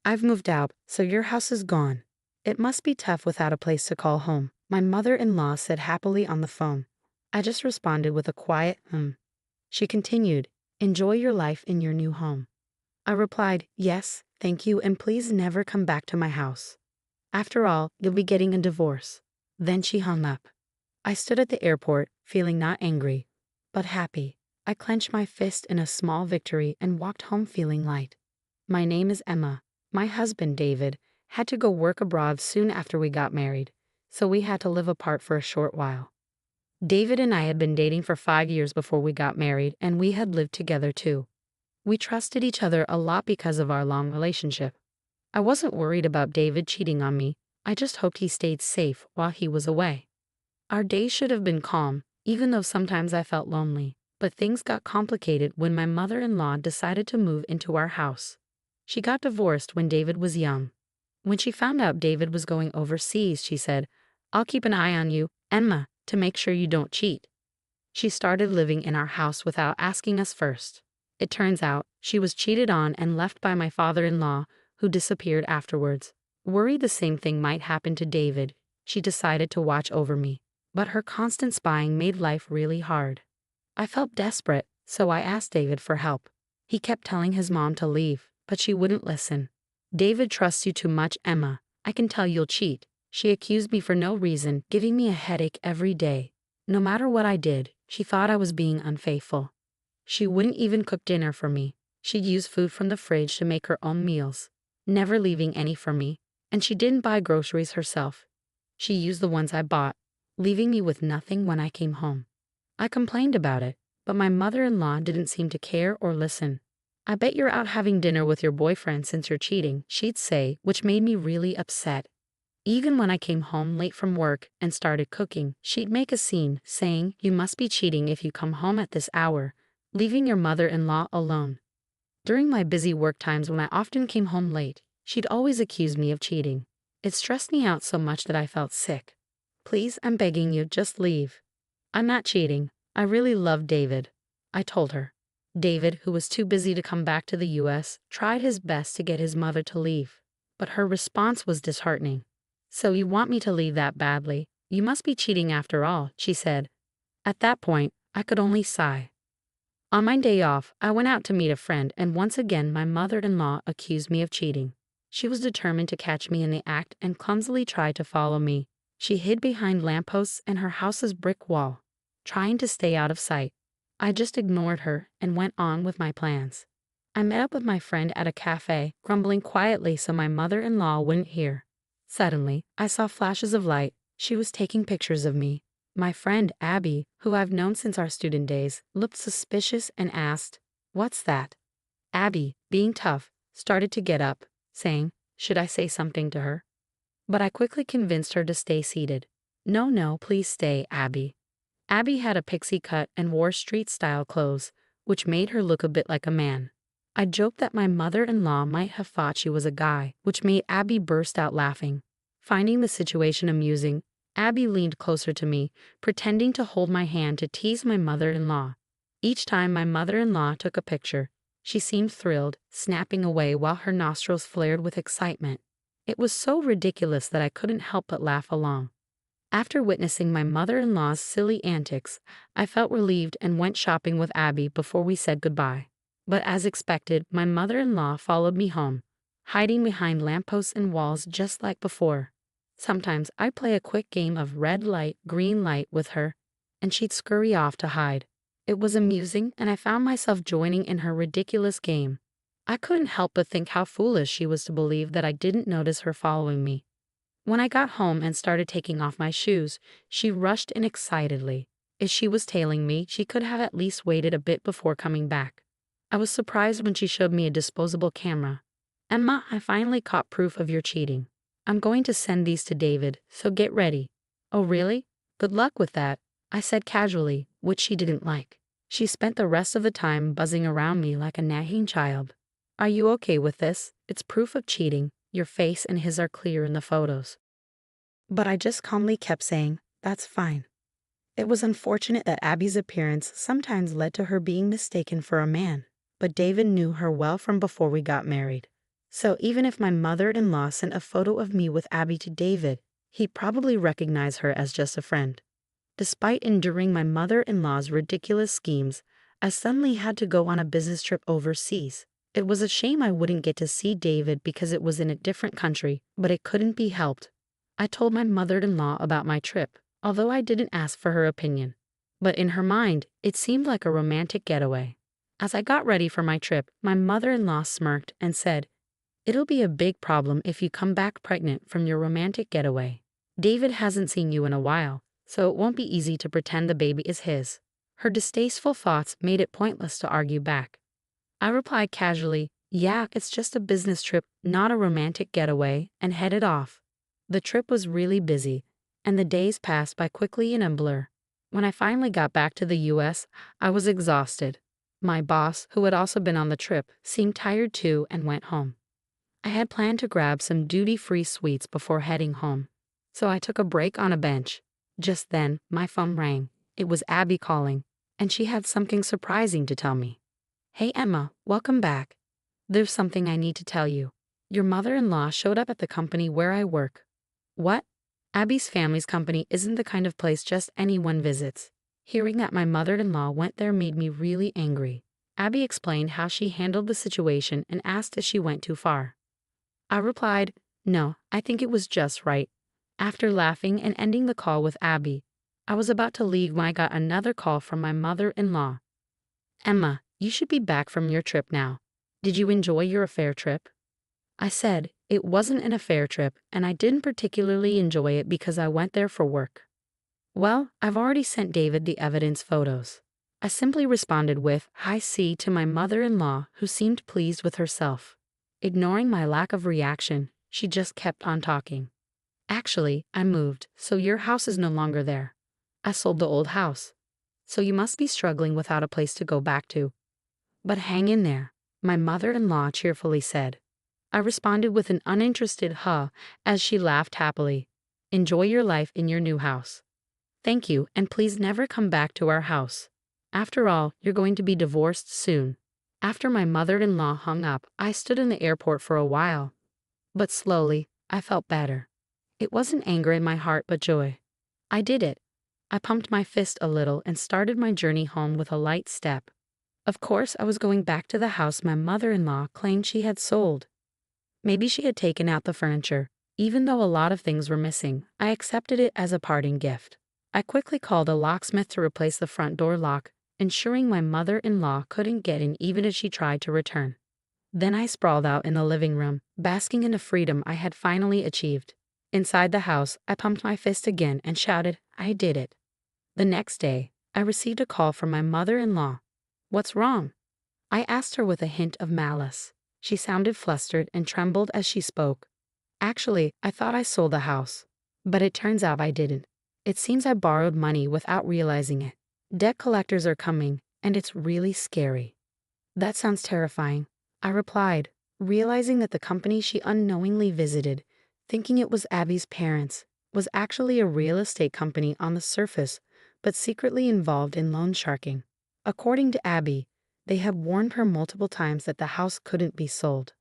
I've moved out, so your house is gone. It must be tough without a place to call home, my mother-in-law said happily on the phone. I just responded with a quiet, She continued, enjoy your life in your new home. I replied, yes, thank you, and please never come back to my house. After all, you'll be getting a divorce. Then she hung up. I stood at the airport, feeling not angry, but happy. I clenched my fist in a small victory and walked home feeling light. My name is Emma. My husband, David, had to go work abroad soon after we got married, so we had to live apart for a short while. David and I had been dating for 5 years before we got married, and we had lived together too. We trusted each other a lot because of our long relationship. I wasn't worried about David cheating on me, I just hoped he stayed safe while he was away. Our days should have been calm, even though sometimes I felt lonely, but things got complicated when my mother-in-law decided to move into our house. She got divorced when David was young. When she found out David was going overseas, she said, I'll keep an eye on you, Emma, to make sure you don't cheat. She started living in our house without asking us first. It turns out, she was cheated on and left by my father-in-law, who disappeared afterwards. Worried the same thing might happen to David, she decided to watch over me. But her constant spying made life really hard. I felt desperate, so I asked David for help. He kept telling his mom to leave, but she wouldn't listen. David trusts you too much, Emma. I can tell you'll cheat. She accused me for no reason, giving me a headache every day. No matter what I did, she thought I was being unfaithful. She wouldn't even cook dinner for me. She'd use food from the fridge to make her own meals, never leaving any for me, and she didn't buy groceries herself. She used the ones I bought, leaving me with nothing when I came home. I complained about it, but my mother-in-law didn't seem to care or listen. I bet you're out having dinner with your boyfriend since you're cheating, she'd say, which made me really upset. Even when I came home late from work and started cooking, she'd make a scene, saying, you must be cheating if you come home at this hour, leaving your mother-in-law alone. During my busy work times when I often came home late, she'd always accuse me of cheating. It stressed me out so much that I felt sick. Please, I'm begging you, just leave. I'm not cheating. I really love David, I told her. David, who was too busy to come back to the US, tried his best to get his mother to leave, but her response was disheartening. So you want me to leave that badly? You must be cheating after all, she said. At that point, I could only sigh. On my day off, I went out to meet a friend, and once again my mother-in-law accused me of cheating. She was determined to catch me in the act and clumsily tried to follow me. She hid behind lampposts and her house's brick wall, trying to stay out of sight. I just ignored her and went on with my plans. I met up with my friend at a cafe, grumbling quietly so my mother-in-law wouldn't hear. Suddenly, I saw flashes of light. She was taking pictures of me. My friend, Abby, who I've known since our student days, looked suspicious and asked, "What's that?" Abby, being tough, started to get up, saying, "Should I say something to her?" But I quickly convinced her to stay seated. No, please stay, Abby." Abby had a pixie cut and wore street-style clothes, which made her look a bit like a man. I joked that my mother-in-law might have thought she was a guy, which made Abby burst out laughing. Finding the situation amusing, Abby leaned closer to me, pretending to hold my hand to tease my mother-in-law. Each time my mother-in-law took a picture, she seemed thrilled, snapping away while her nostrils flared with excitement. It was so ridiculous that I couldn't help but laugh along. After witnessing my mother-in-law's silly antics, I felt relieved and went shopping with Abby before we said goodbye. But as expected, my mother-in-law followed me home, hiding behind lampposts and walls just like before. Sometimes I'd play a quick game of red light, green light with her, and she'd scurry off to hide. It was amusing, and I found myself joining in her ridiculous game. I couldn't help but think how foolish she was to believe that I didn't notice her following me. When I got home and started taking off my shoes, she rushed in excitedly. If she was tailing me, she could have at least waited a bit before coming back. I was surprised when she showed me a disposable camera. "Emma, I finally caught proof of your cheating. I'm going to send these to David, so get ready." "Oh really? Good luck with that," I said casually, which she didn't like. She spent the rest of the time buzzing around me like a nagging child. "Are you okay with this? It's proof of cheating. Your face and his are clear in the photos." But I just calmly kept saying, "That's fine." It was unfortunate that Abby's appearance sometimes led to her being mistaken for a man, but David knew her well from before we got married. So even if my mother-in-law sent a photo of me with Abby to David, he'd probably recognize her as just a friend. Despite enduring my mother-in-law's ridiculous schemes, I suddenly had to go on a business trip overseas. It was a shame I wouldn't get to see David because it was in a different country, but it couldn't be helped. I told my mother-in-law about my trip, although I didn't ask for her opinion. But in her mind, it seemed like a romantic getaway. As I got ready for my trip, my mother-in-law smirked and said, "It'll be a big problem if you come back pregnant from your romantic getaway. David hasn't seen you in a while, so it won't be easy to pretend the baby is his." Her distasteful thoughts made it pointless to argue back. I replied casually, "Yeah, it's just a business trip, not a romantic getaway," and headed off. The trip was really busy, and the days passed by quickly in a blur. When I finally got back to the US, I was exhausted. My boss, who had also been on the trip, seemed tired too and went home. I had planned to grab some duty-free sweets before heading home, so I took a break on a bench. Just then, my phone rang. It was Abby calling, and she had something surprising to tell me. "Hey Emma, welcome back. There's something I need to tell you. Your mother-in-law showed up at the company where I work." "What?" "Abby's family's company isn't the kind of place just anyone visits." Hearing that my mother-in-law went there made me really angry. Abby explained how she handled the situation and asked if she went too far. I replied, "No, I think it was just right." After laughing and ending the call with Abby, I was about to leave when I got another call from my mother-in-law. "Emma, you should be back from your trip now. Did you enjoy your affair trip?" I said, "It wasn't an affair trip, and I didn't particularly enjoy it because I went there for work." "Well, I've already sent David the evidence photos." I simply responded with, "I see" to my mother-in-law, who seemed pleased with herself. Ignoring my lack of reaction, she just kept on talking. "Actually, I moved, so your house is no longer there. I sold the old house. So you must be struggling without a place to go back to. But hang in there," my mother-in-law cheerfully said. I responded with an uninterested "huh" as she laughed happily. "Enjoy your life in your new house. Thank you, and please never come back to our house. After all, you're going to be divorced soon." After my mother-in-law hung up, I stood in the airport for a while. But slowly, I felt better. It wasn't anger in my heart but joy. I did it. I pumped my fist a little and started my journey home with a light step. Of course, I was going back to the house my mother-in-law claimed she had sold. Maybe she had taken out the furniture. Even though a lot of things were missing, I accepted it as a parting gift. I quickly called a locksmith to replace the front door lock, ensuring my mother-in-law couldn't get in even if she tried to return. Then I sprawled out in the living room, basking in the freedom I had finally achieved. Inside the house, I pumped my fist again and shouted, "I did it." The next day, I received a call from my mother-in-law. "What's wrong?" I asked her with a hint of malice. She sounded flustered and trembled as she spoke. "Actually, I thought I sold the house. But it turns out I didn't. It seems I borrowed money without realizing it. Debt collectors are coming, and it's really scary." "That sounds terrifying," I replied, realizing that the company she unknowingly visited, thinking it was Abby's parents, was actually a real estate company on the surface, but secretly involved in loan sharking. According to Abby, they had warned her multiple times that the house couldn't be sold.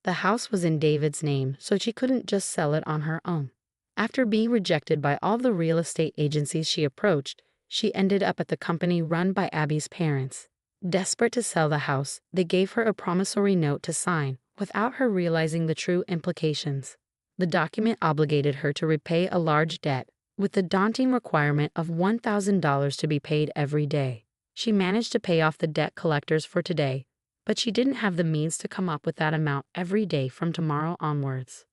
The house was in David's name, so she couldn't just sell it on her own. After being rejected by all the real estate agencies she approached, she ended up at the company run by Abby's parents. Desperate to sell the house, they gave her a promissory note to sign, without her realizing the true implications. The document obligated her to repay a large debt, with the daunting requirement of $1,000 to be paid every day. She managed to pay off the debt collectors for today, but she didn't have the means to come up with that amount every day from tomorrow onwards.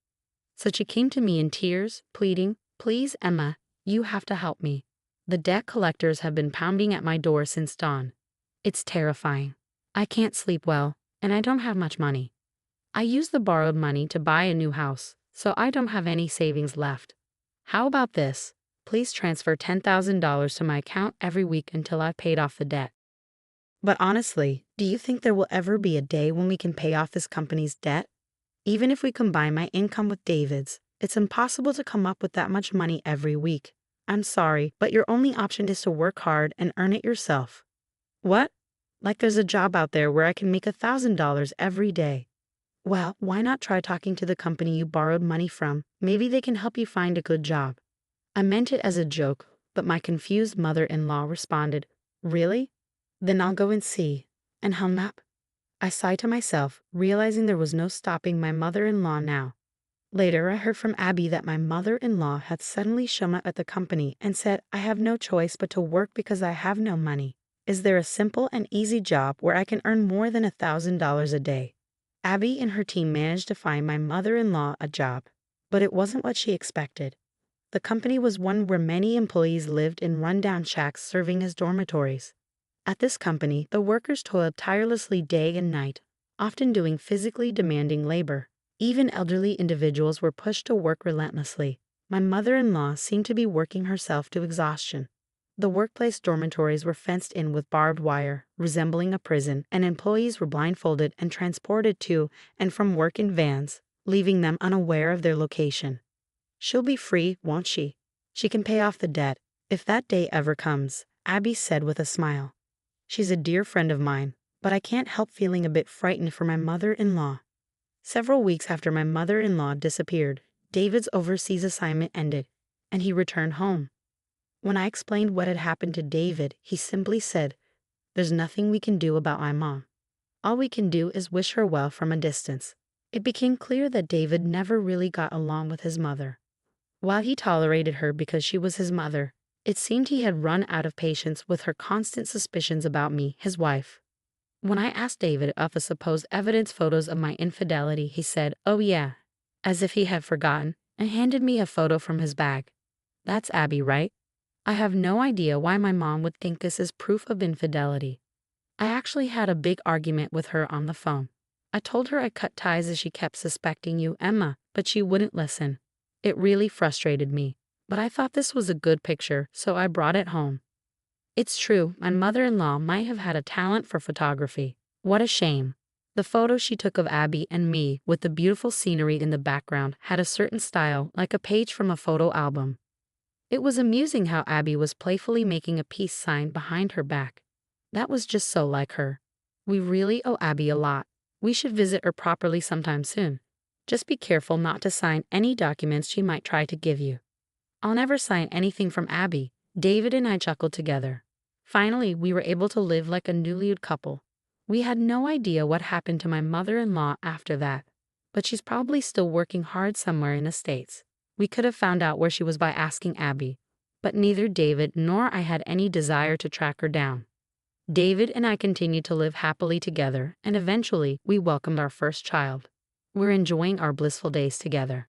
So she came to me in tears, pleading, "Please, Emma, you have to help me. The debt collectors have been pounding at my door since dawn. It's terrifying. I can't sleep well, and I don't have much money. I used the borrowed money to buy a new house, so I don't have any savings left. How about this? Please transfer $10,000 to my account every week until I've paid off the debt." But honestly, do you think there will ever be a day when we can pay off this company's debt? Even if we combine my income with David's, it's impossible to come up with that much money every week. I'm sorry, but your only option is to work hard and earn it yourself. What? Like there's a job out there where I can make $1,000 every day. Well, why not try talking to the company you borrowed money from? Maybe they can help you find a good job. I meant it as a joke, but my confused mother-in-law responded, Really? Then I'll go and see, and hung up. I sighed to myself, realizing there was no stopping my mother-in-law now. Later, I heard from Abby that my mother-in-law had suddenly shown up at the company and said, I have no choice but to work because I have no money. Is there a simple and easy job where I can earn more than $1,000 a day? Abby and her team managed to find my mother-in-law a job, but it wasn't what she expected. The company was one where many employees lived in rundown shacks serving as dormitories. At this company, the workers toiled tirelessly day and night, often doing physically demanding labor. Even elderly individuals were pushed to work relentlessly. My mother-in-law seemed to be working herself to exhaustion. The workplace dormitories were fenced in with barbed wire, resembling a prison, and employees were blindfolded and transported to and from work in vans, leaving them unaware of their location. She'll be free, won't she? She can pay off the debt, if that day ever comes, Abby said with a smile. She's a dear friend of mine, but I can't help feeling a bit frightened for my mother-in-law. Several weeks after my mother-in-law disappeared, David's overseas assignment ended, and he returned home. When I explained what had happened to David, he simply said, There's nothing we can do about my mom. All we can do is wish her well from a distance. It became clear that David never really got along with his mother. While he tolerated her because she was his mother, it seemed he had run out of patience with her constant suspicions about me, his wife. When I asked David of the supposed evidence photos of my infidelity, he said, Oh yeah, as if he had forgotten, and handed me a photo from his bag. That's Abby, right? I have no idea why my mom would think this is proof of infidelity. I actually had a big argument with her on the phone. I told her I cut ties as she kept suspecting you, Emma, but she wouldn't listen. It really frustrated me, but I thought this was a good picture, so I brought it home. It's true, my mother-in-law might have had a talent for photography. What a shame. The photo she took of Abby and me, with the beautiful scenery in the background, had a certain style, like a page from a photo album. It was amusing how Abby was playfully making a peace sign behind her back. That was just so like her. We really owe Abby a lot. We should visit her properly sometime soon. Just be careful not to sign any documents she might try to give you. I'll never sign anything from Abby. David and I chuckled together. Finally, we were able to live like a newlywed couple. We had no idea what happened to my mother-in-law after that, but she's probably still working hard somewhere in the States. We could have found out where she was by asking Abby, but neither David nor I had any desire to track her down. David and I continued to live happily together, and eventually we welcomed our first child. We're enjoying our blissful days together.